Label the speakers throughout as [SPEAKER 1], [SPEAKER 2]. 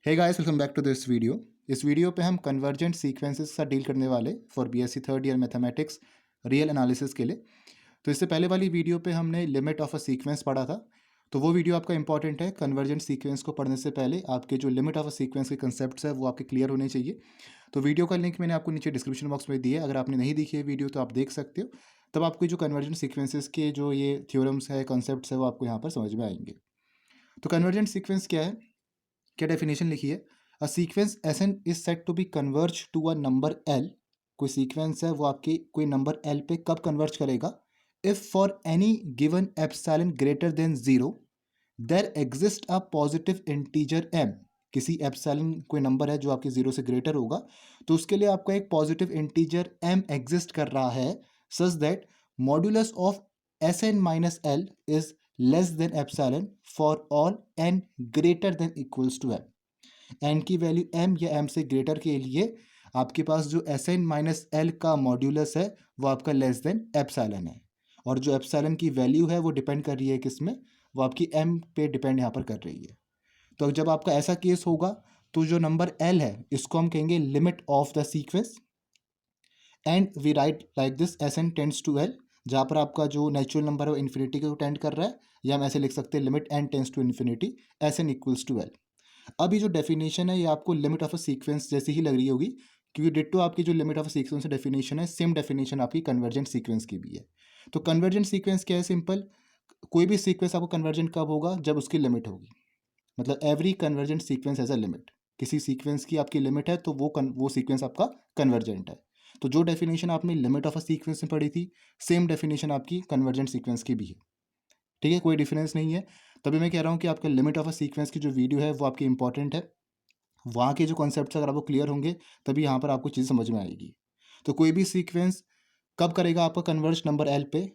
[SPEAKER 1] Hey guys, welcome back to this video. इस video पे हम कन्वर्जेंट सीक्वेंसेस के साथ डील करने वाले for BSc third year mathematics real analysis के लिए। तो इससे पहले वाली वीडियो पे हमने लिमिट ऑफ अ सीक्वेंस पढ़ा था, तो वो वीडियो आपका इंपॉर्टेंट है। कन्वर्जेंट सीक्वेंस को पढ़ने से पहले आपके जो लिमिट ऑफ अ सीक्वेंस के कंसेप्ट है वो आपके क्लियर होने चाहिए। तो वीडियो का लिंक मैंने आपको नीचे डिस्क्रिप्शन बॉक्स में दिया है, अगर आपने नहीं देखी है वीडियो तो आप देख सकते हो। तब आपको जो कन्वर्जेंट सीक्वेंसेस के जो ये थ्योरम्स है, कॉन्सेप्ट्स है, वो आपको यहाँ पर समझ में आएंगे। तो कन्वर्जेंट सीक्वेंस क्या है, क्या डेफिनेशन लिखी है? A sequence S N is set to be converge to a number L. कोई सीक्वेंस है वो आपके कोई नंबर एल पे कब कन्वर्ज करेगा? If for any given epsilon greater than zero there exist a positive integer M. किसी epsilon कोई नंबर है जो आपके जीरो से ग्रेटर होगा, तो उसके लिए आपका एक पॉजिटिव इंटीजर एम एग्जिस्ट कर रहा है, such that modulus of S N minus L is less than epsilon for all N greater than equals to M. N की वैल्यू एम या एम से ग्रेटर के लिए आपके पास जो एस एन माइनस एल का मॉड्यूलस है वो आपका लेस देन एप्सिलॉन है। और जो एप्सिलॉन की वैल्यू है वो डिपेंड कर रही है किसमें? वो आपकी एम पे डिपेंड यहाँ पर कर रही है। तो जब आपका ऐसा केस होगा तो जो नंबर एल है इसको हम कहेंगे limit of the sequence, and we write like this S N tends to L. जहाँ पर आपका जो नेचुरल नंबर है वो इन्फिनिटी को टेंड कर रहा है, या हम ऐसे लिख सकते हैं limit N tends to infinity S N equals to L. अब ये जो डेफिनेशन है ये आपको लिमिट ऑफ अ सीक्वेंस जैसी ही लग रही होगी, क्योंकि डिट्टो आपकी जो limit of a sequence definition है सेम डेफिनेशन आपकी कन्वर्जेंट सीक्वेंस की भी है। तो कन्वर्जेंट सीक्वेंस क्या है? सिंपल, कोई भी सीक्वेंस आपको कन्वर्जेंट कब होगा? जब उसकी लिमिट होगी। मतलब every convergent sequence has a limit. किसी सीक्वेंस की आपकी लिमिट है तो वो सीक्वेंस आपका कन्वर्जेंट है। तो जो डेफिनेशन आपने लिमिट ऑफ अ सीक्वेंस में पढ़ी थी, सेम डेफिनेशन आपकी कन्वर्जेंट सीक्वेंस की भी है। ठीक है, कोई डिफरेंस नहीं है। तभी मैं कह रहा हूँ कि आपका लिमिट ऑफ अ सीक्वेंस की जो वीडियो है वो आपकी इंपॉर्टेंट है। वहाँ के जो कॉन्सेप्ट्स अगर आपको क्लियर होंगे तभी यहाँ पर आपको चीज़ समझ में आएगी। तो कोई भी सीक्वेंस कब करेगा आपका कन्वर्ज नंबर एल पे?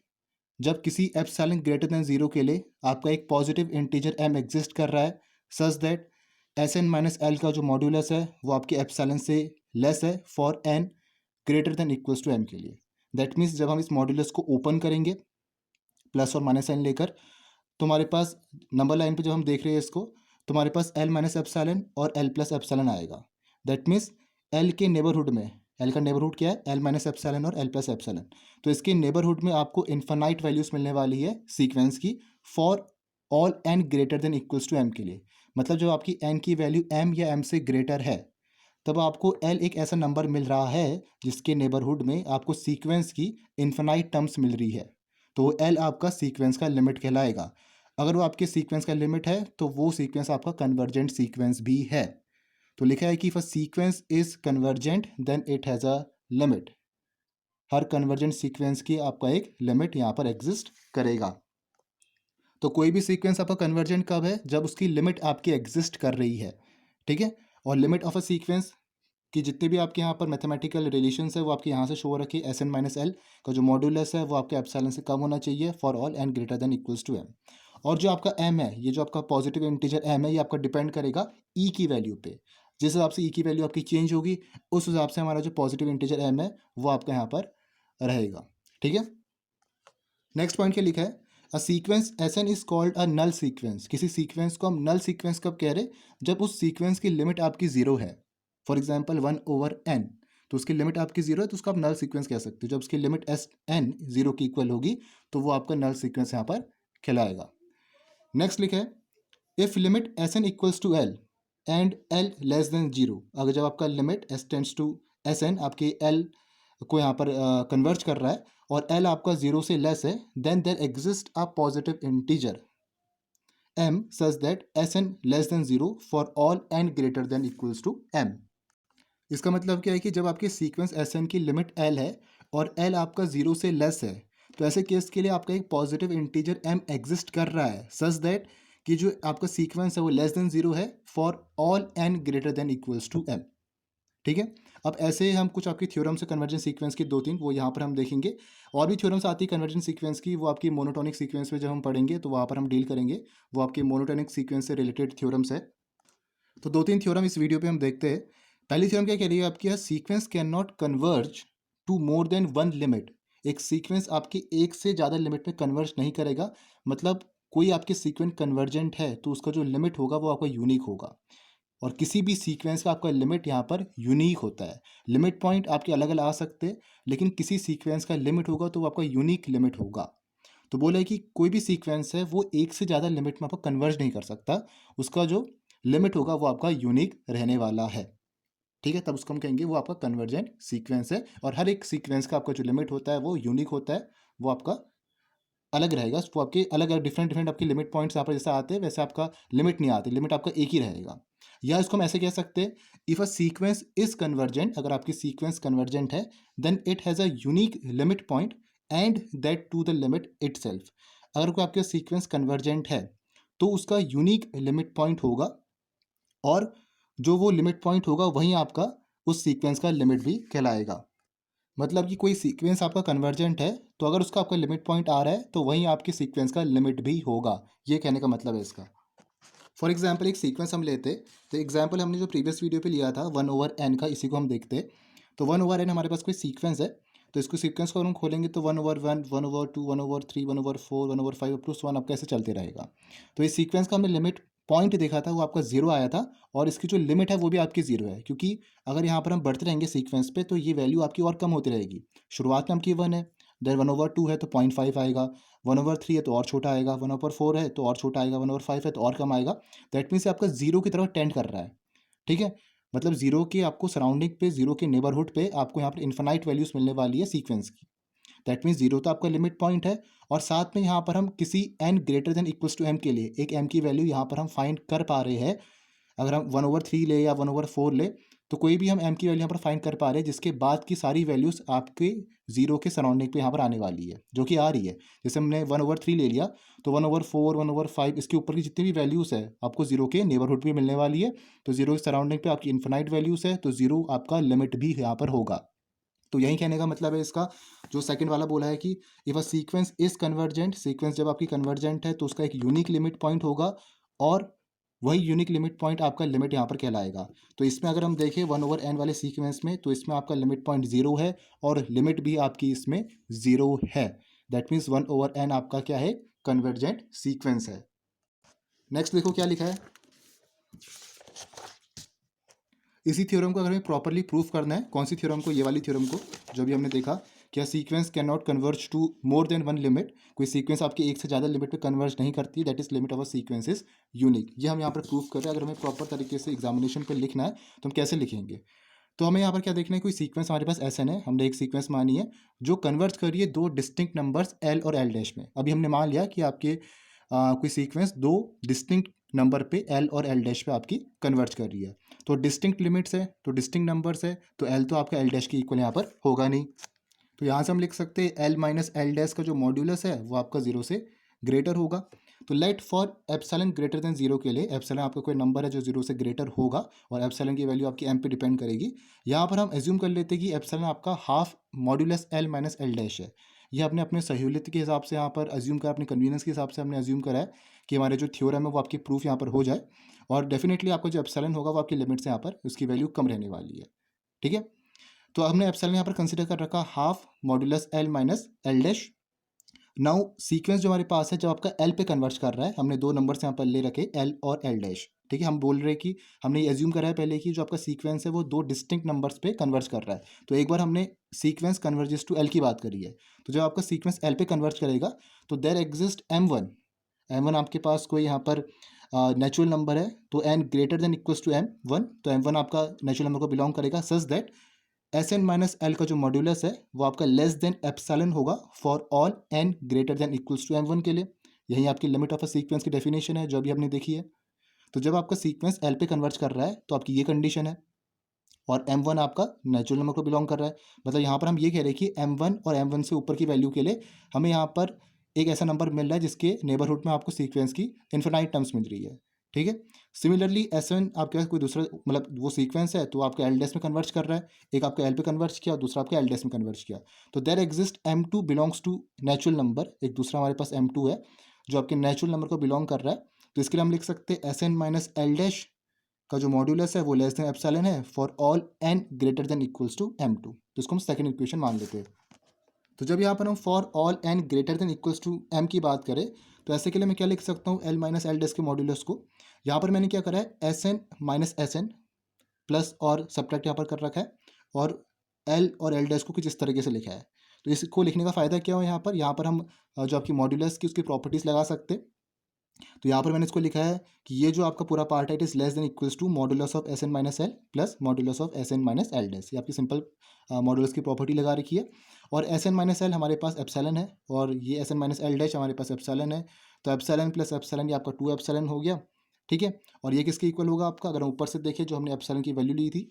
[SPEAKER 1] जब किसी एप्सिलॉन ग्रेटर देन जीरो के लिए आपका एक पॉजिटिव इंटीजर एम एग्जिस्ट कर रहा है, such that S N minus L का जो मॉड्यूलस है वो आपके एप्सिलॉन से लेस है for N greater than equals to M के लिए। दैट मीन्स जब हम इस मॉड्यूलस को ओपन करेंगे प्लस और माइनस साइन लेकर, तुम्हारे पास नंबर लाइन पे जब हम देख रहे हैं इसको, तुम्हारे पास एल माइनस एप्सिलॉन और एल प्लस एप्सिलॉन आएगा। दैट मीन्स एल के नेबरहुड में, एल का नेबरहुड क्या है? एल माइनस एप्सिलॉन और एल प्लस एप्सिलॉन। तो इसके नेबरहुड में आपको इन्फानाइट वैल्यूज मिलने वाली है सीक्वेंस की for all N greater than equals to M के लिए। मतलब जब आपकी एन की वैल्यू एम या एम से ग्रेटर है तब आपको एल एक ऐसा नंबर मिल रहा है जिसके नेबरहुड में आपको सीक्वेंस की इन्फिनाइट टर्म्स मिल रही है। तो वो एल आपका सीक्वेंस का लिमिट कहलाएगा। अगर वो आपके सीक्वेंस का लिमिट है तो वो सीक्वेंस आपका कन्वर्जेंट सीक्वेंस भी है। तो लिखा है कि if a sequence is convergent then it has a limit. हर कन्वर्जेंट सीक्वेंस की आपका एक लिमिट यहाँ पर एग्जिस्ट करेगा। तो कोई भी सीक्वेंस आपका कन्वर्जेंट कब है? जब उसकी लिमिट आपकी एग्जिस्ट कर रही है। ठीक है, और लिमिट ऑफ अ सीक्वेंस कि जितने भी आपके यहाँ पर मैथमेटिकल रिलेशंस है वो आपके यहाँ से शो हो रखे। एस एन माइनस एल का जो मॉड्यूलस है वो आपके एप्सिलॉन से कम होना चाहिए for all N greater than equals to M. और जो आपका एम है, ये जो आपका पॉजिटिव इंटीजर एम है, ये आपका डिपेंड करेगा ई की वैल्यू पे। जिस हिसाब से ई की वैल्यू आपकी चेंज होगी उस हिसाब से हमारा जो पॉजिटिव इंटीजर एम है वो आपका यहाँ पर रहेगा। ठीक है, नेक्स्ट पॉइंट क्या लिखा है? A sequence S N is called a null sequence. किसी सीक्वेंस को हम नल सीक्वेंस कब कह रहे? जब उस सीक्वेंस की लिमिट आपकी जीरो है। फॉर एग्जाम्पल 1/n, तो उसकी लिमिट आपकी जीरो है तो उसको आप नल सीक्वेंस कह सकते हो। जब उसकी लिमिट एस एन जीरो की इक्वल होगी तो वो आपका नल सीक्वेंस यहाँ पर कहलाएगा। नेक्स्ट लिखा है if limit S N equals to L and L less than zero. अगर जब आपका limit S tends to S N आपके एल को यहाँ पर कन्वर्ज कर रहा है और एल आपका जीरो से लेस है, then there exist a positive integer m such that sn less than zero for all n greater than equals to m। इसका मतलब क्या है कि जब आपके सीक्वेंस sn की लिमिट l है और l आपका जीरो से लेस है, तो ऐसे केस के लिए आपका एक पॉजिटिव इंटीजर m एग्जिस्ट कर रहा है सच दैट कि जो आपका सीक्वेंस है वो लेस देन जीरो है for all n greater than equals to m। ठीक है, अब ऐसे हम कुछ आपकी थ्योरम्स है कन्वर्जेंट सीक्वेंस की दो तीन, वो यहाँ पर हम देखेंगे। और भी थ्योरम्स आती है कन्वर्जेंट सीक्वेंस की, वो आपकी मोनोटोनिक सीक्वेंस में जब हम पढ़ेंगे तो वहाँ पर हम डील करेंगे। वो आपके मोनोटोनिक सीक्वेंस से रिलेटेड थ्योरम्स है। तो दो तीन थ्योरम इस वीडियो पे हम देखते हैं। पहली थ्योरम क्या कह रही है आपकी? Sequence can not converge to more than one limit. एक सीक्वेंस आपकी एक से ज़्यादा लिमिट में कन्वर्ज नहीं करेगा। मतलब कोई आपके सीक्वेंस कन्वर्जेंट है तो उसका जो लिमिट होगा वो आपका यूनिक होगा। और किसी भी सीक्वेंस का आपका लिमिट यहाँ पर यूनिक होता है। लिमिट पॉइंट आपके अलग अलग आ सकते हैं, लेकिन किसी सीक्वेंस का लिमिट होगा तो वो आपका यूनिक लिमिट होगा। तो बोला है कि कोई भी सीक्वेंस है वो एक से ज़्यादा लिमिट में आपको कन्वर्ज नहीं कर सकता, उसका जो लिमिट होगा वो आपका यूनिक रहने वाला है। ठीक है, तब उसको हम कहेंगे वो आपका कन्वर्जेंट सीक्वेंस है। और हर एक सीक्वेंस का आपका जो लिमिट होता है वो यूनिक होता है, वो आपका अलग रहेगा। वो आपके अलग अलग डिफरेंट डिफरेंट आपके लिमिट पॉइंट्स यहाँ पर जैसे आते हैं वैसे आपका लिमिट नहीं आते, लिमिट आपका एक ही रहेगा। या इसको हम ऐसे कह सकते हैं, if a sequence is convergent, अगर आपकी सीक्वेंस कन्वर्जेंट है then it has a unique limit point and that to the limit it. अगर कोई आपका सीक्वेंस कन्वर्जेंट है तो उसका यूनिक लिमिट पॉइंट होगा, और जो वो लिमिट पॉइंट होगा वहीं आपका उस सीक्वेंस का लिमिट भी कहलाएगा। मतलब कि कोई सीक्वेंस आपका कन्वर्जेंट है तो अगर उसका आपका लिमिट पॉइंट आ रहा है तो वहीं आपकी सीक्वेंस का लिमिट भी होगा, ये कहने का मतलब है इसका। फॉर एग्जाम्पल एक सीक्वेंस हम लेते, तो एग्जाम्पल हमने जो प्रीवियस वीडियो पे लिया था 1/n का, इसी को हम देखते। तो 1/n हमारे पास कोई सीक्वेंस है, तो इसको सीक्वेंस को हम खोलेंगे तो 1/1, 1/2, 1/3, 1/4, 1/5 अप टू 1 आपका ऐसे चलते रहेगा। तो इस सीक्वेंस का हमने लिमिट पॉइंट देखा था वो आपका जीरो आया था, और इसकी जो लिमिट है वो भी आपकी जीरो है, क्योंकि अगर यहाँ पर हम बढ़ते रहेंगे सीक्वेंस पे तो ये वैल्यू आपकी और कम होती रहेगी। शुरुआत में आपकी 1 है, देन 1/2 है तो 0.5 आएगा, 1/3 है तो और छोटा आएगा, 1/4 है तो और छोटा आएगा, 1/5 है तो और कम आएगा। दैट मीन्स आपका जीरो की तरफ टेंड कर रहा है। ठीक है, मतलब जीरो के आपको सराउंडिंग पे, जीरो के नेबरहुड पे आपको यहाँ पर इन्फिनाइट वैल्यूज मिलने वाली है सीक्वेंस की। दैट मीन्स जीरो तो आपका लिमिट पॉइंट है, और साथ में यहाँ पर हम किसी n greater than equals to m के लिए एक m की वैल्यू यहाँ पर हम फाइंड कर पा रहे हैं। अगर हम 1/3 ले या 1/4 ले, तो कोई भी हम m की वैल्यू यहाँ पर फाइंड कर पा रहे हैं जिसके बाद की सारी वैल्यूज़ आपके जीरो के सराउंडिंग पे यहाँ पर आने वाली है, जो कि आ रही है। जैसे हमने 1/3 ले लिया तो 1/4, 1/5 इसके ऊपर की जितनी भी वैल्यूज़ है आपको जीरो के नेबरहुड पे मिलने वाली है। तो जीरो के सराउंडिंग पे आपकी इन्फिनाइट वैल्यूज़ है, तो जीरो आपका लिमिट भी यहाँ पर होगा। तो यही कहने का मतलब है इसका, जो सेकंड वाला बोला है कि if a sequence is convergent, sequence जब आपकी कन्वर्जेंट है तो उसका एक यूनिक लिमिट पॉइंट होगा, और वही यूनिक लिमिट पॉइंट आपका लिमिट यहाँ पर कहलाएगा। तो इसमें अगर हम देखें 1/n वाले सीक्वेंस में, तो इसमें आपका लिमिट पॉइंट जीरो है और लिमिट भी आपकी इसमें जीरो है। दैट मीन्स 1/n आपका क्या है, कन्वर्जेंट सीक्वेंस है। नेक्स्ट देखो क्या लिखा है। इसी थ्योरम को अगर हमें प्रॉपरली प्रूफ करना है, कौन सी थ्योरम को, ये वाली थ्योरम को जो भी हमने देखा, क्या sequence can not converge to more than one limit, कोई सीक्वेंस आपकी एक से ज़्यादा लिमिट पे कन्वर्ज नहीं करती, that is limit of a sequence is unique. ये हम यहाँ पर प्रूफ कर रहे हैं। अगर हमें प्रॉपर तरीके से एग्जामिनेशन पे लिखना है तो हम कैसे लिखेंगे, तो हमें यहाँ पर क्या देखना है, कोई सीक्वेंस हमारे पास Sn है, हमने एक सीक्वेंस मानी है जो कन्वर्ज कर रही है दो डिस्टिंक्ट नंबर्स L और L डैश में। अभी हमने मान लिया कि आपके कोई सीक्वेंस दो डिस्टिंक्ट नंबर पे L और L डैश पे आपकी कन्वर्ज कर रही है। तो डिस्टिंक्ट लिमिट्स है, तो डिस्टिंक्ट नंबर्स है, तो L तो आपका L डैश के इक्वल यहाँ पर होगा नहीं। तो यहाँ से हम लिख सकते हैं L माइनस L डैश का जो मॉड्यूलस है वो आपका जीरो से ग्रेटर होगा। तो let for epsilon greater than zero के लिए, एप्सिलॉन आपका कोई नंबर है जो जीरो से ग्रेटर होगा, और एप्सिलॉन की वैल्यू आपकी m पे डिपेंड करेगी। यहाँ पर हम एज्यूम कर लेते हैं कि एप्सिलॉन आपका half modulus L minus L dash है। ये अपने अपने सहूलियत के हिसाब से यहाँ पर एज्यूम करा, अपने कन्वीनियंस के हिसाब से हमने एज्यूम करा है कि हमारे जो थ्योरम है वो आपकी प्रूफ यहाँ पर हो जाए, और डेफिनेटली आपका जो एप्सिलॉन होगा वो आपकी लिमिट से यहाँ पर उसकी वैल्यू कम रहने वाली है। ठीक है, तो हमने एप्सिलॉन यहाँ पर कंसिडर कर रखा half modulus L minus L dash. Now sequence जो हमारे पास है जब आपका L पे कन्वर्ज कर रहा है, हमने दो नंबर्स यहाँ पर ले रखे L और L डैश। ठीक है, हम बोल रहे हैं कि हमने ये एज्यूम करा है पहले कि जो आपका सीक्वेंस है वो दो डिस्टिंक्ट नंबर्स पे कन्वर्ज कर रहा है। तो एक बार हमने सीक्वेंस कन्वर्जेस टू L की बात करी है, तो जब आपका सीक्वेंस L पे कन्वर्ज करेगा तो देयर एग्जिस्ट M1 आपके पास कोई यहाँ पर नेचुरल नंबर है, तो n greater than equals to M1, तो M1 आपका नेचुरल नंबर को बिलोंग करेगा, such that Sn minus L का जो मॉड्यूलस है वो आपका लेस देन एप्सिलॉन होगा for all n greater than equals to M1 के लिए। यही आपकी लिमिट ऑफ अ सीक्वेंस की डेफिनेशन है जो अभी हमने देखी है। तो जब आपका सीक्वेंस L पे कन्वर्ज कर रहा है तो आपकी ये कंडीशन है, और M1 आपका नेचुरल नंबर को बिलोंग कर रहा है। मतलब यहाँ पर हम ये कह रहे हैं कि M1 और M1 से ऊपर की वैल्यू के लिए हमें यहाँ पर एक ऐसा नंबर मिल रहा है जिसके नेबरहुड में आपको सीक्वेंस की इन्फिनाइट टर्म्स मिल रही है। ठीक है, सिमिलरली S1 आपके पास कोई दूसरा, मतलब वो सीक्वेंस है तो आपका L डैश में कन्वर्ज कर रहा है, एक आपका L पे कन्वर्ज किया और दूसरा आपका L डैश में कन्वर्ज किया। तो there exist M2 belongs to natural number, एक दूसरा हमारे पास M2 है जो आपके नेचुरल नंबर को बिलोंग कर रहा है। तो इसके लिए हम लिख सकते हैं Sn माइनस L डैश का जो मॉड्यूलस है वो लेस देन एप्सिलॉन है for all n greater than equals to M2। तो इसको हम सेकंड इक्वेशन मान लेते हैं। तो जब यहाँ पर हम for all n greater than equals to m की बात करें तो ऐसे के लिए मैं क्या लिख सकता हूँ, एल माइनस एल डैश के मॉड्यूलस को। यहाँ पर मैंने क्या करा है, S N minus S N plus और सब्ट्रैक्ट यहाँ पर कर रखा है, और एल और एल डैश को कुछ इस तरीके से लिखा है। तो इसको लिखने का फ़ायदा क्या हो, यहाँ पर हम जो आपकी मॉड्यूलस की उसकी प्रॉपर्टीज़ लगा सकते हैं। तो यहाँ पर मैंने इसको लिखा है कि ये जो आपका पूरा पार्ट है it is less than equals to modulus of S N minus L plus modulus of S N minus L dash. ये आपकी सिंपल मॉड्यूलस की प्रॉपर्टी लगा रखी है। और एस एन माइनस एल हमारे पास एप्सिलॉन है, और ये S N minus L dash हमारे पास एप्सिलॉन है। तो एप्सिलॉन प्लस एप्सिलॉन ये आपका 2 एप्सिलॉन हो गया, ठीक है। और ये किसके इक्वल होगा आपका, अगर हम ऊपर से देखें जो हमने एप्सिलॉन की वैल्यू ली थी,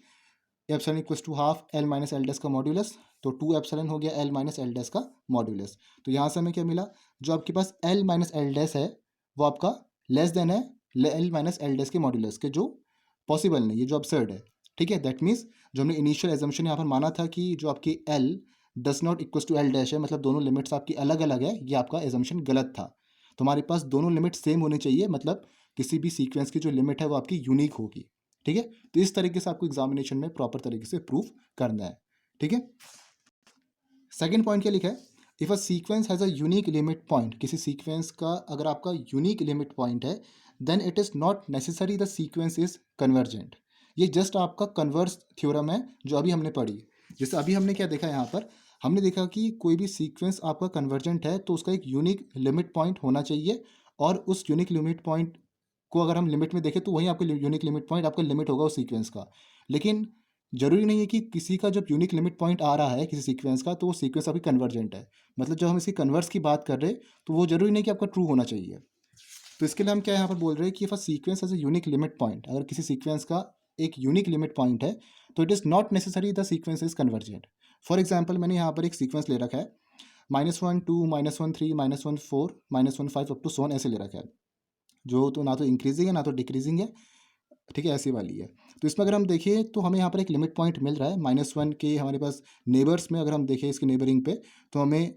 [SPEAKER 1] epsilon equals to half L minus L dash का मॉड्यूलस, तो 2 एप्सिलॉन हो गया एल माइनस एल डैश का मॉड्यूलस। तो यहाँ से हमें क्या मिला, जो आपके पास एल माइनस एल डैश है वो आपका लेस देन है एल माइनस एल डैश के मॉड्यूलस के, जो पॉसिबल नहीं, ये जो absurd है, ठीक है। दैट मीन्स जो हमने इनिशियल एजम्पशन यहाँ पर माना था कि जो आपकी L does not equals to L dash है, मतलब दोनों लिमिट्स आपकी अलग अलग है, ये आपका एजम्पशन गलत था। तो हमारे पास दोनों लिमिट सेम होनी चाहिए, मतलब किसी भी सीक्वेंस की जो लिमिट है वो आपकी यूनिक होगी, ठीक है। तो इस तरीके से आपको एग्जामिनेशन में प्रॉपर तरीके से प्रूफ करना है, ठीक है। सेकेंड पॉइंट क्या लिखा है, if a sequence has a unique limit point, किसी सीक्वेंस का अगर आपका यूनिक लिमिट पॉइंट है, then it is not necessary the sequence is convergent. ये जस्ट आपका कन्वर्स थ्योरम है जो अभी हमने पढ़ी। जैसे अभी हमने क्या देखा, यहाँ पर हमने देखा कि कोई भी सीक्वेंस आपका कन्वर्जेंट है तो उसका एक यूनिक लिमिट पॉइंट होना चाहिए, और उस यूनिक लिमिट पॉइंट को अगर हम लिमिट में देखें तो वही आपका यूनिक लिमिट पॉइंट आपका लिमिट होगा उस सीक्वेंस का। लेकिन जरूरी नहीं है कि किसी का जब यूनिक लिमिट पॉइंट आ रहा है किसी सीक्वेंस का तो वो सीक्वेंस आपकी कन्वर्जेंट है। मतलब जब हम इसकी कन्वर्स की बात कर रहे हैं तो वो जरूरी नहीं कि आपका ट्रू होना चाहिए। तो इसके लिए हम क्या यहाँ पर बोल रहे हैं कि if a sequence has a unique limit point, अगर किसी सीक्वेंस का एक यूनिक लिमिट पॉइंट है तो it is not necessary the sequence is convergent. For example मैंने यहाँ पर एक सीक्वेंस ले रखा है, -1 2 -1 3 -1 4 -1 5 अप टू सोन, ऐसे ले रखा है, जो तो ना तो इंक्रीजिंग है ना तो डिक्रीजिंग है, ठीक है, ऐसी वाली है। तो इसमें अगर हम देखें तो हमें यहाँ पर एक लिमिट पॉइंट मिल रहा है -1 के हमारे पास नेबर्स में, अगर हम देखें इसके नेबरिंग पे तो हमें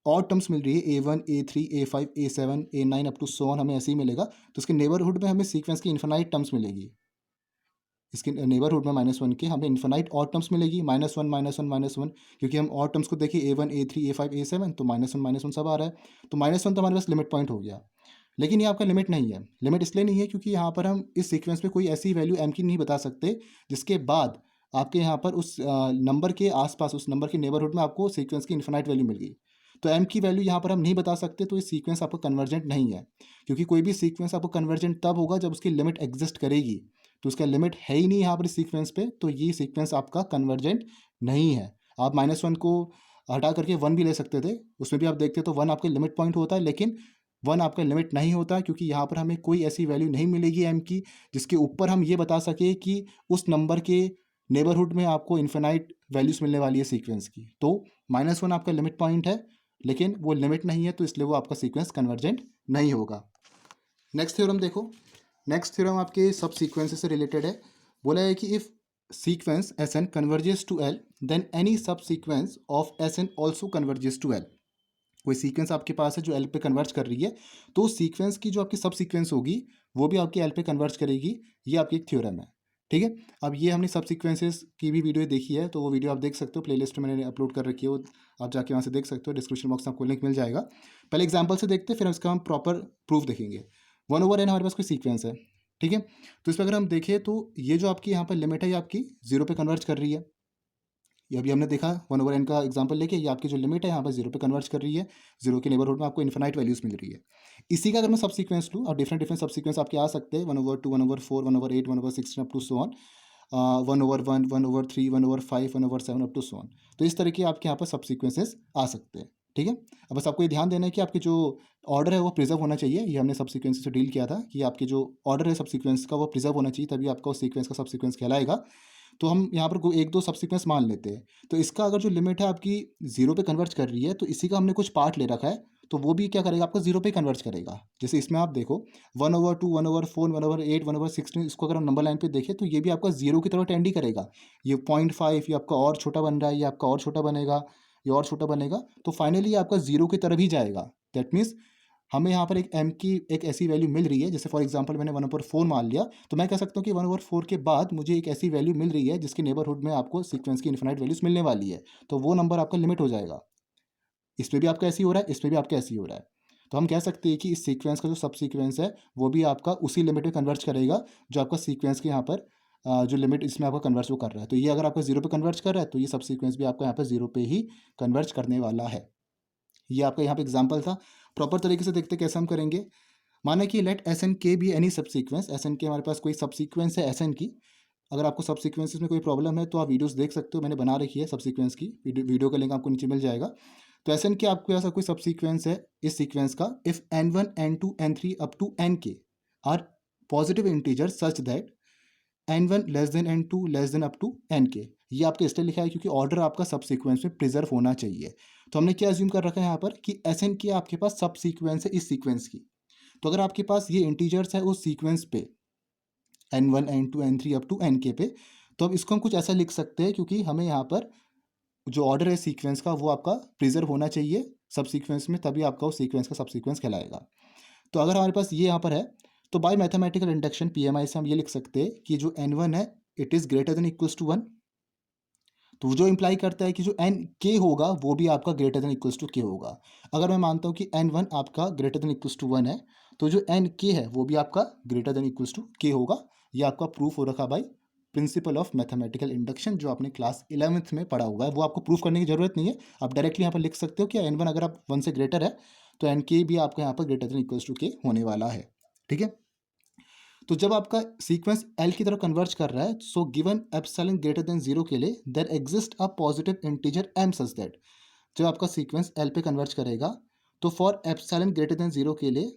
[SPEAKER 1] और टर्म्स मिल रही है A1 A3 A5 A7 A9 up to so on, हमें ऐसे ही मिलेगा। तो इसके नेबरहुड में हमें सीक्वेंस की इन्फिनाइट टर्म्स मिलेगी, इसके नेबरहुड में -1 के हमें इन्फिनाइट और टर्म्स मिलेगी, -1 -1 -1, क्योंकि हम और टर्म्स को देखिए A1 A3 A5 A7 तो -1 -1 सब आ रहा है। तो -1 तो हमारे पास लिमिट पॉइंट हो गया। लेकिन ये आपका लिमिट नहीं है। लिमिट इसलिए नहीं है क्योंकि यहाँ पर हम इस सीक्वेंस में कोई ऐसी वैल्यू m की नहीं बता सकते जिसके बाद आपके यहाँ पर उस नंबर के आसपास, उस नंबर के नेबरहुड में आपको सीक्वेंस की इन्फिनाइट वैल्यू मिल गई। तो m की वैल्यू यहाँ पर हम नहीं बता सकते, तो ये सीक्वेंस आपका कन्वर्जेंट नहीं है। क्योंकि कोई भी सीक्वेंस आपको कन्वर्जेंट तब होगा जब उसकी लिमिट एग्जिस्ट करेगी। तो उसका लिमिट है ही नहीं यहाँ पर इस सीक्वेंस पे, तो ये सीक्वेंस आपका कन्वर्जेंट नहीं है। आप -1 को हटा करके 1 भी ले सकते थे, उसमें भी आप देखते तो 1 आपके लिमिट पॉइंट होता है, लेकिन 1 आपका लिमिट नहीं होता, क्योंकि यहाँ पर हमें कोई ऐसी वैल्यू नहीं मिलेगी m की जिसके ऊपर हम ये बता सके कि उस नंबर के नेबरहुड में आपको इन्फिनाइट वैल्यूज मिलने वाली है सीक्वेंस की। तो -1 आपका लिमिट पॉइंट है, लेकिन वो लिमिट नहीं है, तो इसलिए वो आपका सीक्वेंस कन्वर्जेंट नहीं होगा। नेक्स्ट थ्योरम देखो, नेक्स्ट थ्योरम आपके सब सीक्वेंसेस से रिलेटेड है। बोला है कि if sequence Sn converges to L then any subsequence of Sn also converges to L। कोई सीक्वेंस आपके पास है जो एल पे कन्वर्ज कर रही है, तो सीक्वेंस की जो आपकी सब सीक्वेंस होगी वो भी आपकी एल पे कन्वर्ज करेगी। ये आपकी एक थ्योरम है, ठीक है। अब ये हमने सब सीक्वेंसेस की भी वीडियो देखी है, तो वो वीडियो आप देख सकते हो, प्लेलिस्ट में मैंने अपलोड कर रखी है, वो आप जाके वहाँ से देख सकते हो, डिस्क्रिप्शन बॉक्स में आपको लिंक मिल जाएगा। पहले एग्जाम्पल से देखते हैं, फिर उसका हम प्रॉपर प्रूफ देखेंगे। 1/n हमारे पास कोई सीक्वेंस है, ठीक है। तो इस पर अगर हम देखें तो ये जो आपकी यहाँ पर लिमिट है ये आपकी 0 पे कन्वर्ज कर रही है। ये अभी हमने देखा 1/n का एग्जांपल लेके, ये आपकी जो लिमिट है यहाँ पर 0 पे कन्वर्ज कर रही है। 0 के नेबरहुड में आपको इन्फिनाइट वैल्यूज मिल रही है। इसी का अगर मैं सब सीक्वेंस लूँ, और डिफरेंट डिफरेंट सब सीक्वेंस आपके आ सकते हैं, 1/2 1/4 1/8 1/16 up to so on, 1/1 1/3 1/5 1/7 up to so on. तो इस तरह के आपके यहाँ पर सब सीक्वेंसेस आ सकते हैं, ठीक है। अब बस आपको ये ध्यान देना है कि आपके जो ऑर्डर है वो प्रिजर्व होना चाहिए। ये हमने सब सीक्वेंस से डील किया था कि आपके जो ऑर्डर है सब सीक्वेंस का वो प्रिजर्व होना चाहिए, तभी आपका उस सीक्वेंस का सब सीक्वेंस कहलाएगा। तो हम यहाँ पर कोई 1-2 सब सीक्वेंस मान लेते हैं। तो इसका अगर जो लिमिट है आपकी 0 पे कन्वर्ज कर रही है, तो इसी का हमने कुछ पार्ट ले रखा है, तो वो भी क्या करेगा, आपको 0 पे कन्वर्ज करेगा। जैसे इसमें आप देखो 1/2 1/4 1/8 1/16, इसको अगर हम नंबर लाइन पे देखें तो ये भी आपका 0 की तरफ टेंड ही करेगा। ये 0.5 ये आपका और छोटा बन रहा है, ये आपका और छोटा बनेगा, ये और छोटा बनेगा, तो फाइनली ये आपका 0 की तरफ ही जाएगा। दैट मीन्स हमें यहाँ पर एक m की एक ऐसी वैल्यू मिल रही है, जैसे फॉर एग्जांपल मैंने 1/4 मान लिया, तो मैं कह सकता हूँ कि 1/4 के बाद मुझे एक ऐसी वैल्यू मिल रही है जिसके नेबरहुड में आपको सीक्वेंस की इन्फिनाइट वैल्यूज मिलने वाली है, तो वो नंबर आपका लिमिट हो जाएगा। इसमें भी आपका ऐसे ही हो रहा है, इसमें भी आपका ऐसे ही हो रहा है। तो हम कह सकते हैं कि इस सीक्वेंस का जो सब सीक्वेंस है वो भी आपका उसी लिमिट में कन्वर्ज करेगा जो आपका सीक्वेंस के यहाँ पर जो लिमिट इसमें आपका कन्वर्ज वो कर रहा है। तो ये अगर आपका 0 पे कन्वर्ज कर रहा है तो ये सब सीक्वेंस भी आपका यहाँ पर 0 पे ही कन्वर्ज करने वाला है। ये आपका यहाँ पे एग्जाम्पल था। प्रॉपर तरीके से देखते कैसे हम करेंगे। माना कि लेट एस एन के बी एनी सब सीक्वेंस, एस एन के हमारे पास कोई सब सीक्वेंस है एस एन की। अगर आपको सब सीक्वेंसेस में कोई प्रॉब्लम है तो आप वीडियोस देख सकते हो, मैंने बना रखी है सब सीक्वेंस की, वीडियो का लिंक आपको नीचे मिल जाएगा। तो एस एन के आपके पास कोई सब सीक्वेंस है इस सीक्वेंस का, if n1 n2 n3 up to n k are positive integer such that n1 less than n2 less than up to n k. ये आपके इसलिए लिखा है क्योंकि ऑर्डर आपका सब सीक्वेंस में प्रिजर्व होना चाहिए। तो हमने क्या अज्यूम कर रखा है यहाँ पर कि एस एन के आपके पास सब सीक्वेंस है इस सीक्वेंस की। तो अगर आपके पास ये इंटीजर्स है उस सीक्वेंस पे n1 n2 n3 up to n के पे, तो अब इसको हम कुछ ऐसा लिख सकते हैं क्योंकि हमें यहाँ पर जो ऑर्डर है सीक्वेंस का वो आपका प्रिजर्व होना चाहिए सब सीक्वेंस में, तभी आपका उस सीक्वेंस का सब सीक्वेंस कहलाएगा। तो अगर हमारे पास ये यहाँ पर है तो बाय मैथमेटिकल इंडक्शन PMI से हम ये लिख सकते हैं कि जो n1 है it is greater than equals to 1। तो जो इंप्लाई करता है कि जो एन के होगा वो भी आपका ग्रेटर देन इक्वल्स टू के होगा। अगर मैं मानता हूँ कि n1 आपका ग्रेटर देन इक्वल्स टू 1 है तो जो एन के है वो भी आपका ग्रेटर देन इक्वल्स टू के होगा। ये आपका प्रूफ हो रखा भाई प्रिंसिपल ऑफ मैथमेटिकल इंडक्शन जो आपने क्लास 11th में पढ़ा हुआ है। वो आपको प्रूफ करने की जरूरत नहीं है, आप डायरेक्टली यहाँ पर लिख सकते हो कि n1 अगर आप 1 से ग्रेटर है तो एन के भी आपका यहाँ पर ग्रेटर देन इक्वल्स टू के होने वाला है। ठीक है, तो जब आपका सीक्वेंस एल की तरफ कन्वर्ज कर रहा है so given epsilon greater than 0 के लिए there exist a positive integer m such that, जब आपका सीक्वेंस एल पे कन्वर्ज करेगा तो फॉर एप्सिलॉन ग्रेटर देन 0 के लिए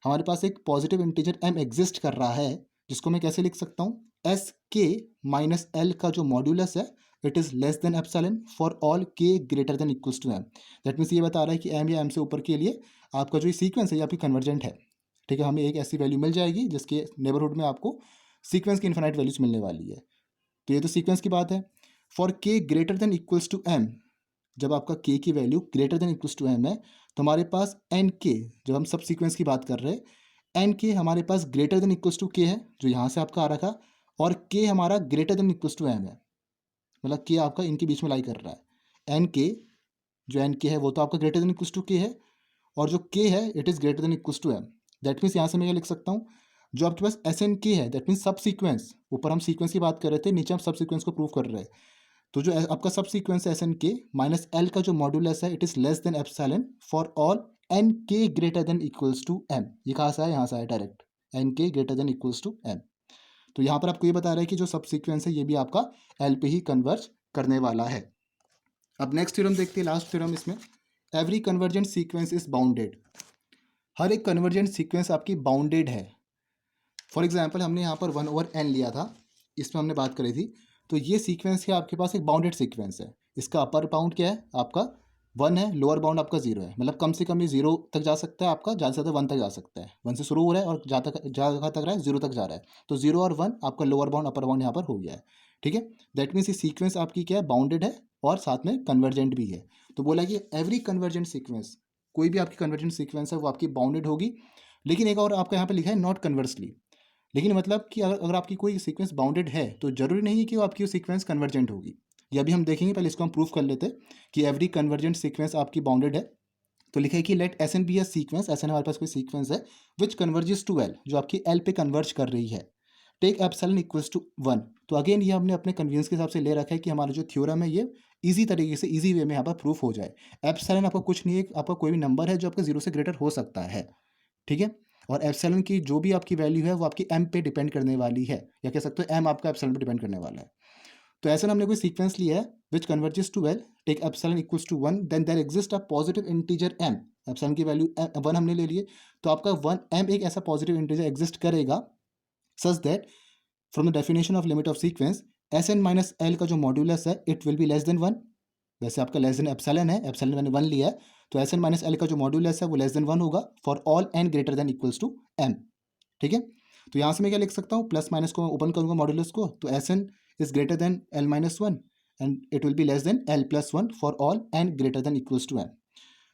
[SPEAKER 1] हमारे पास एक पॉजिटिव इंटीजर m एग्जिस्ट कर रहा है, जिसको मैं कैसे लिख सकता हूँ, एस के माइनस एल का जो मॉड्यूलस है it is less than epsilon for all K greater than equals to m। That means ये बता रहा है कि m या m से ऊपर के लिए आपका जो सीक्वेंस है ये आपकी कन्वर्जेंट है। ठीक है, हमें एक ऐसी वैल्यू मिल जाएगी जिसके नेबरहुड में आपको सीक्वेंस की इन्फिनाइट वैल्यूज मिलने वाली है। तो ये तो सीक्वेंस की बात है। For k greater than equals to m, जब आपका k की value greater than equals to m है तो हमारे पास एन के, जब हम सब सीक्वेंस की बात कर रहे हैं एन के हमारे पास ग्रेटर देन इक्वल्स टू के है जो यहाँ से आपका आ रखा, और के हमारा greater than equals to m है, मतलब के आपका इनके बीच में लाई कर रहा है। एन के जो एन के है वो तो आपका ग्रेटर देन इक्वल्स टू के है, और जो के है it is greater than equals to m। That means यहाँ से मैं ये लिख सकता हूँ जो आपके पास एस एन के है दैट मीन्स सब सीक्वेंस, ऊपर हम सीक्वेंस की बात कर रहे थे नीचे हम सब सीक्वेंस को प्रूव कर रहे हैं। तो जो आपका सब सीक्वेंस है S N K minus L का जो मॉड्यूलस है it is less than epsilon for all N K greater than equals to M. ये कहाँ से आया, यहाँ से आया direct, N K greater than equals to M. तो यहाँ पर आपको ये बता रहा है कि जो सब सीक्वेंस है ये भी आपका एल पे ही कन्वर्ज करने वाला है। अब नेक्स्ट थ्योरम देखते हैं, लास्ट थ्योरम इसमें, every convergent sequence is bounded. हर एक कन्वर्जेंट सीक्वेंस आपकी बाउंडेड है। फॉर एग्जाम्पल हमने यहाँ पर 1/n लिया था, इसमें हमने बात करी थी, तो ये सीक्वेंस है आपके पास एक बाउंडेड सीक्वेंस है। इसका अपर बाउंड क्या है आपका 1 है, लोअर बाउंड आपका 0 है, मतलब कम से कम ये 0 तक जा सकता है आपका, ज़्यादा से ज़्यादा 1 तक जा सकता है। 1 से शुरू हो रहा है और जहाँ तक रहा है 0 तक जा रहा है, तो 0 और 1 आपका लोअर बाउंड अपर बाउंड यहाँ पर हो गया है। ठीक है, दैट मीन्स ये सीक्वेंस आपकी क्या है, बाउंडेड है और साथ में कन्वर्जेंट भी है। तो बोला कि एवरी कन्वर्जेंट सीक्वेंस, कोई भी आपकी कन्वर्जेंट सीक्वेंस है वो आपकी बाउंडेड होगी। लेकिन एक और आपका यहाँ पे लिखा है नॉट कन्वर्सली, लेकिन मतलब कि अगर आपकी कोई सीक्वेंस बाउंडेड है तो जरूरी नहीं है कि वो आपकी वो सीक्वेंस कन्वर्जेंट होगी। ये अभी हम देखेंगे, पहले इसको हम प्रूफ कर लेते कि एवरी कन्वर्जेंट सीक्वेंस आपकी बाउंडेड है। तो लिखा है कि लेट एस एन बी ए सीक्वेंस, एस एन हमारे पास कोई सीक्वेंस है विच कन्वर्जेस टू एल, जो आपकी एल पे कन्वर्ज कर रही है, टेक एप्सिलॉन इक्वल्स टू 1। तो अगेन ये हमने अपने कन्वीनियंस के हिसाब से ले रखा है कि हमारा जो थ्योरम है ये इजी तरीके से इजी वे में यहाँ पर प्रूफ हो जाए। एप्सिलॉन आपका कुछ नहीं है, आपका कोई भी नंबर है जो आपका 0 से ग्रेटर हो सकता है। ठीक है, और एप्सिलॉन की जो भी आपकी वैल्यू है वो आपकी एम पे डिपेंड करने वाली है, या कह सकते हो एम आपका एप्सिलॉन पे डिपेंड करने वाला है। तो ऐसे हमने कोई सीक्वेंस लिया है which converges to L, take epsilon equals to 1, then there exist a positive integer M. Epsilon की वैल्यू 1 हमने ले लिए, तो आपका 1 एम एक ऐसा पॉजिटिव इंटीजर एग्जिस्ट करेगा such that from the definition of limit of sequence S N minus L का जो मॉड्यूलस है it will be less than 1। वैसे आपका लेस देन एप्सिलॉन है, एप्सिलॉन मैंने 1 लिया है, तो एस एन माइनस एल का जो मॉड्यूलस है वो लेस देन 1 होगा for all N greater than equals to M. ठीक है, तो यहाँ से मैं क्या लिख सकता हूँ, प्लस माइनस को मैं ओपन करूँगा मॉड्यूलस को, तो S N is greater than L minus 1 and it will be less than L plus 1 for all N greater than equals to M.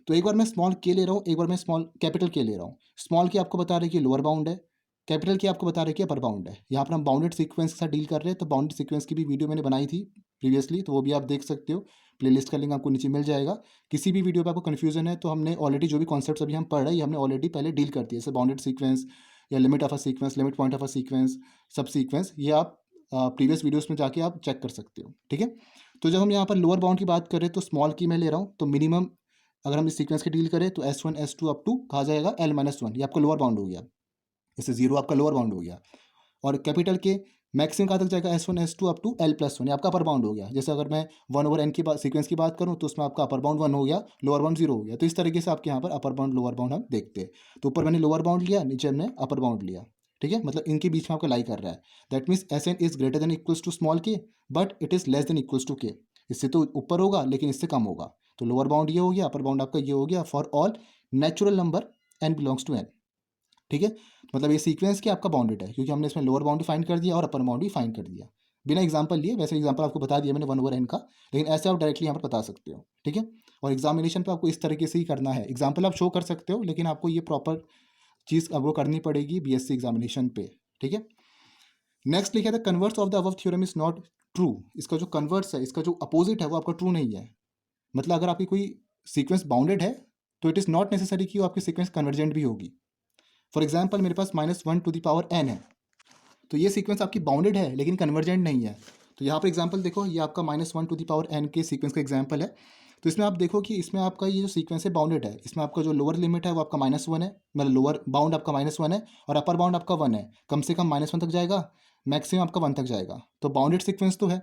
[SPEAKER 1] तो एक बार मैं स्मॉल के ले रहा हूँ, एक बार मैं स्मॉल कैपिटल के ले रहा हूँ। स्मॉल के आपको बता रहे कि लोअर बाउंड है, कैपिटल की आपको बता रहे कि अपर बाउंड है। यहाँ पर हम बाउंडेड सीक्वेंस के साथ डील कर रहे हैं, तो बाउंडेड सीक्वेंस की भी वीडियो मैंने बनाई थी प्रीवियसली, तो वो भी आप देख सकते हो। प्लेलिस्ट का लिंक आपको नीचे मिल जाएगा। किसी भी वीडियो पे आपको कन्फ्यूजन है तो हमने ऑलरेडी जो भी कॉन्सेप्ट्स अभी हम पढ़ रहे हैं, ये हमने ऑलरेडी पहले डील कर दिए, जैसे बाउंडेड सीक्वेंस या limit of a sequence, limit point of a sequence, सब सीक्वेंस, ये आप प्रीवियस वीडियोस में जाके आप चेक कर सकते हो। ठीक है, तो जब हम यहाँ पर लोअर बाउंड की बात करें तो स्मॉल की मैं ले रहा हूँ, तो मिनिमम अगर हम इस सीक्वेंस की डील करें तो S1 S2 अप टू कहा जाएगा L-1, ये आपका लोअर बाउंड हो गया। इससे 0 आपका लोअर बाउंड हो गया। और कैपिटल के मैक्सिमम कहाँ तक जाएगा, S1 S2 up to L+1, ये आपका अपर बाउंड हो गया। जैसे अगर मैं 1/n की बात सीक्वेंस की बात करूँ तो उसमें आपका अपर बाउंड 1 हो गया, लोअर बाउंड 0 हो गया। तो इस तरीके से आपके यहाँ पर अपर बाउंड लोअर बाउंड हम देखते हैं। तो ऊपर मैंने लोअर बाउंड लिया, नीचे हमने अपर बाउंड लिया। ठीक है, मतलब इनके बीच में आपका लाई कर रहा है। That means Sn is greater than equals to small K, but it is less than equals to K. इससे तो ऊपर होगा लेकिन इससे कम होगा। तो लोअर बाउंड ये हो गया, अपर बाउंड आपका ये हो गया for all natural number n belongs to n। ठीक है, मतलब ये सीक्वेंस की आपका बाउंडेड है, क्योंकि हमने इसमें लोअर बाउंड फाइंड कर दिया और अपर बाउंड फाइंड कर दिया बिना एग्जांपल लिए। वैसे एग्जांपल आपको बता दिया मैंने 1/n का, लेकिन ऐसे आप डायरेक्टली यहाँ पर बता सकते हो। ठीक है, और एग्जामिनेशन पे आपको इस तरीके से ही करना है। एग्जाम्पल आप शो कर सकते हो, लेकिन आपको ये प्रॉपर चीज़ अब वो करनी पड़ेगी बीएससी एग्जामिनेशन पे। ठीक है, नेक्स्ट लिखा था converse of the above theorem is not true. इसका जो कन्वर्स है, इसका जो अपोजिट है वो आपका ट्रू नहीं है। मतलब अगर आपकी कोई सीक्वेंस बाउंडेड है तो इट इज़ नॉट नेसेसरी कि वो आपकी सीक्वेंस कन्वर्जेंट भी होगी। फॉर एग्जाम्पल मेरे पास -1n है, तो ये सीक्वेंस आपकी बाउंडेड है लेकिन कन्वर्जेंट नहीं है। तो यहाँ पर एग्जाम्पल देखो, ये आपका -1n के सीक्वेंस का एग्जाम्पल है। तो इसमें आप देखो कि इसमें आपका ये जो सीक्वेंस है बाउंडेड है, इसमें आपका जो लोअर लिमिट है वो आपका -1 है, मतलब लोअर बाउंड आपका -1 है और अपर बाउंड आपका 1 है। कम से कम -1 तक जाएगा, मैक्सिमम आपका 1 तक जाएगा। तो बाउंडेड सीक्वेंस तो है,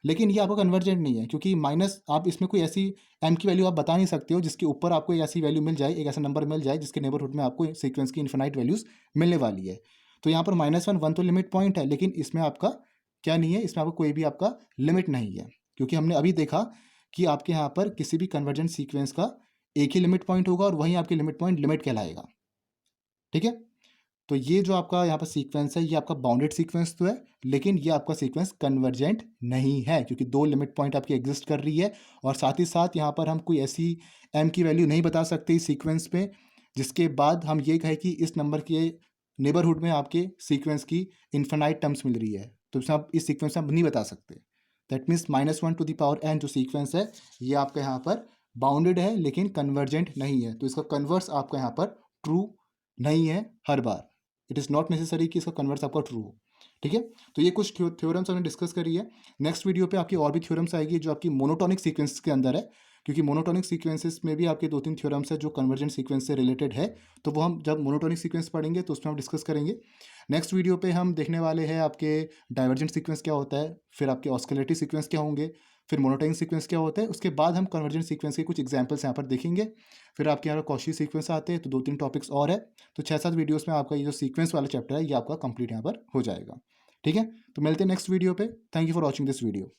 [SPEAKER 1] लेकिन ये आपका कन्वर्जेंट नहीं है, क्योंकि माइनस आप इसमें कोई ऐसी m की वैल्यू आप बता नहीं सकते हो जिसके ऊपर आपको एक ऐसी वैल्यू मिल जाए, एक ऐसा नंबर मिल जाए जिसके नेबरहुड में आपको सीक्वेंस की इन्फिनाइट वैल्यूज़ मिलने वाली है। तो यहाँ पर -1 तो लिमिट पॉइंट है, लेकिन इसमें आपका क्या नहीं है, इसमें आपका कोई भी आपका लिमिट नहीं है, क्योंकि हमने अभी देखा कि आपके यहाँ पर किसी भी कन्वर्जेंट सीक्वेंस का एक ही लिमिट पॉइंट होगा और वहीं आपके लिमिट पॉइंट लिमिट कहलाएगा। ठीक है, तो ये जो आपका यहाँ पर सीक्वेंस है, ये आपका बाउंडेड सीक्वेंस तो है, लेकिन ये आपका सीक्वेंस कन्वर्जेंट नहीं है, क्योंकि दो लिमिट पॉइंट आपकी एग्जिस्ट कर रही है। और साथ ही साथ यहाँ पर हम कोई ऐसी m की वैल्यू नहीं बता सकते इस सीक्वेंस पे जिसके बाद हम ये कहें कि इस नंबर के नेबरहुड में आपके सीक्वेंस की इन्फिनाइट टर्म्स मिल रही है। तो इसमें आप इस सीक्वेंस में आप नहीं बता सकते। दैट मीन्स -1n जो सीक्वेंस है, ये आपका यहाँ पर बाउंडेड है लेकिन कन्वर्जेंट नहीं है। तो इसका कन्वर्स आपका यहाँ पर ट्रू नहीं है हर बार। इट इज़ नॉट नेसेसरी कि इसका कन्वर्स आपका ट्रू हो। ठीक है, तो ये कुछ थ्योरम्स हमने डिस्कस करी है। नेक्स्ट वीडियो पे आपकी और भी थ्योरम्स आएगी जो आपकी मोनोटोनिक सीक्वेंस के अंदर है, क्योंकि मोनोटोनिक सीक्वेंसेस में भी आपके 2-3 थ्योरम्स है जो कन्वर्जेंट सीक्वेंस से रिलेटेड है। तो वो हम जब मोनोटोनिक सीक्वेंस पढ़ेंगे तो उसमें हम डिस्कस करेंगे। नेक्स्ट वीडियो पे हम देखने वाले हैं आपके डाइवर्जेंट सीक्वेंस क्या होता है, फिर आपके ऑस्किलेटरी सीक्वेंस क्या होंगे, फिर मोनोटोनिक सीक्वेंस क्या होता है। उसके बाद हम कन्वर्जेंट सीक्वेंस के कुछ एग्जाम्पल्स यहाँ पर देखेंगे। फिर आपके यहाँ कॉची सीक्वेंस आते हैं, तो 2-3 टॉपिक्स और है। तो 6-7 वीडियोस में आपका ये जो सीक्वेंस वाला चैप्टर है ये आपका कंप्लीट यहाँ पर हो जाएगा। ठीक है, तो मिलते हैं नेक्स्ट वीडियो पे। Thank you for watching this video.